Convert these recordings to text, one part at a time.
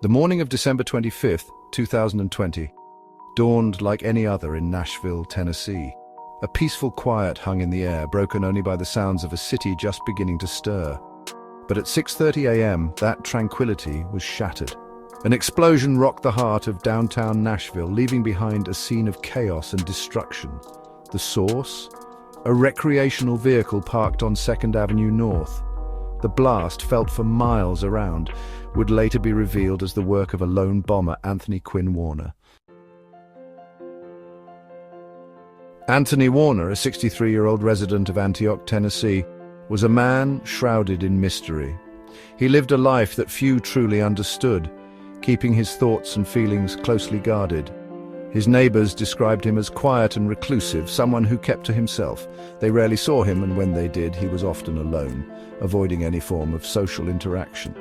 The morning of December 25th, 2020, dawned like any other in Nashville, Tennessee. A peaceful quiet hung in the air, broken only by the sounds of a city just beginning to stir. But at 6:30 a.m., that tranquility was shattered. An explosion rocked the heart of downtown Nashville, leaving behind a scene of chaos and destruction. The source? A recreational vehicle parked on 2nd Avenue North. The blast, felt for miles around, would later be revealed as the work of a lone bomber, Anthony Quinn Warner. Anthony Warner, a 63-year-old resident of Antioch, Tennessee, was a man shrouded in mystery. He lived a life that few truly understood, keeping his thoughts and feelings closely guarded. His neighbors described him as quiet and reclusive, someone who kept to himself. They rarely saw him, and when they did, he was often alone, avoiding any form of social interaction.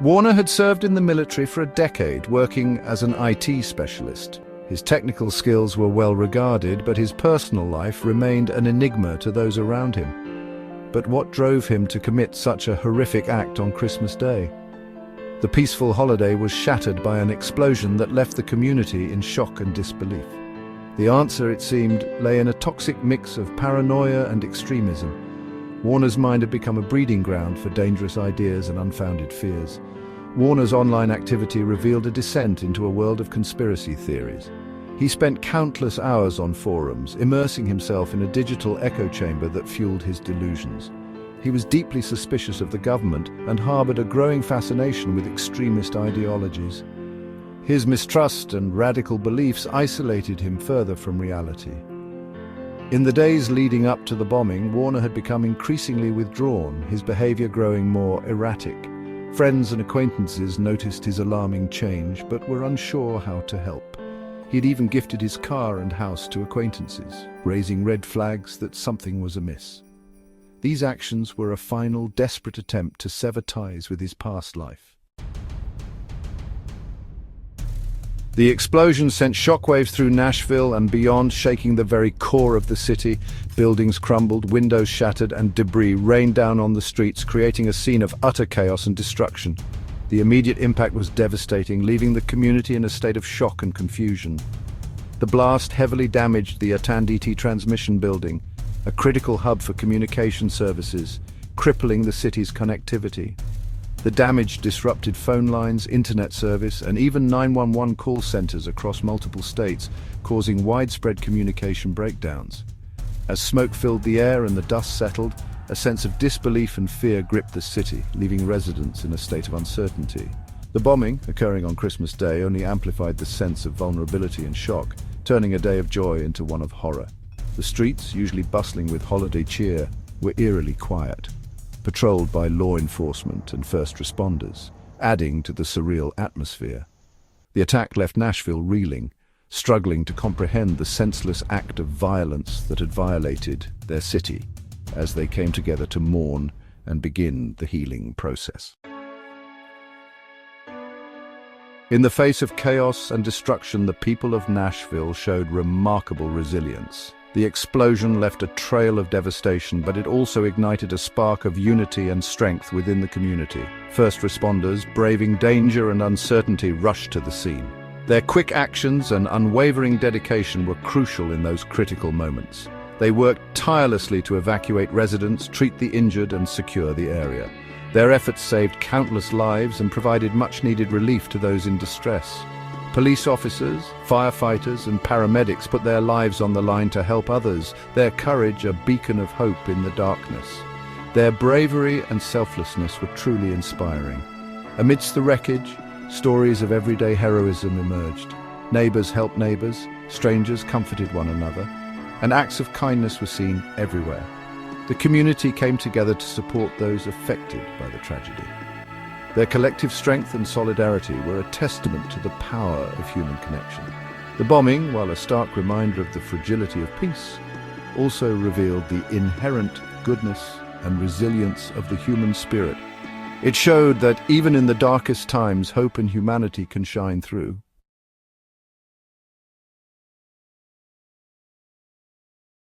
Warner had served in the military for a decade, working as an IT specialist. His technical skills were well regarded, but his personal life remained an enigma to those around him. But what drove him to commit such a horrific act on Christmas Day? The peaceful holiday was shattered by an explosion that left the community in shock and disbelief. The answer, it seemed, lay in a toxic mix of paranoia and extremism. Warner's mind had become a breeding ground for dangerous ideas and unfounded fears. Warner's online activity revealed a descent into a world of conspiracy theories. He spent countless hours on forums, immersing himself in a digital echo chamber that fueled his delusions. He was deeply suspicious of the government and harbored a growing fascination with extremist ideologies. His mistrust and radical beliefs isolated him further from reality. In the days leading up to the bombing, Warner had become increasingly withdrawn, his behavior growing more erratic. Friends and acquaintances noticed his alarming change, but were unsure how to help. He had even gifted his car and house to acquaintances, raising red flags that something was amiss. These actions were a final, desperate attempt to sever ties with his past life. The explosion sent shockwaves through Nashville and beyond, shaking the very core of the city. Buildings crumbled, windows shattered, and debris rained down on the streets, creating a scene of utter chaos and destruction. The immediate impact was devastating, leaving the community in a state of shock and confusion. The blast heavily damaged the Atanditi transmission building, a critical hub for communication services, crippling the city's connectivity. The damage disrupted phone lines, internet service, and even 911 call centers across multiple states, causing widespread communication breakdowns. As smoke filled the air and the dust settled, a sense of disbelief and fear gripped the city, leaving residents in a state of uncertainty. The bombing, occurring on Christmas Day, only amplified the sense of vulnerability and shock, turning a day of joy into one of horror. The streets, usually bustling with holiday cheer, were eerily quiet, patrolled by law enforcement and first responders, adding to the surreal atmosphere. The attack left Nashville reeling, struggling to comprehend the senseless act of violence that had violated their city, as they came together to mourn and begin the healing process. In the face of chaos and destruction, the people of Nashville showed remarkable resilience. The explosion left a trail of devastation, but it also ignited a spark of unity and strength within the community. First responders, braving danger and uncertainty, rushed to the scene. Their quick actions and unwavering dedication were crucial in those critical moments. They worked tirelessly to evacuate residents, treat the injured, and secure the area. Their efforts saved countless lives and provided much-needed relief to those in distress. Police officers, firefighters, and paramedics put their lives on the line to help others, their courage a beacon of hope in the darkness. Their bravery and selflessness were truly inspiring. Amidst the wreckage, stories of everyday heroism emerged. Neighbors helped neighbors, strangers comforted one another, and acts of kindness were seen everywhere. The community came together to support those affected by the tragedy. Their collective strength and solidarity were a testament to the power of human connection. The bombing, while a stark reminder of the fragility of peace, also revealed the inherent goodness and resilience of the human spirit. It showed that even in the darkest times, hope and humanity can shine through.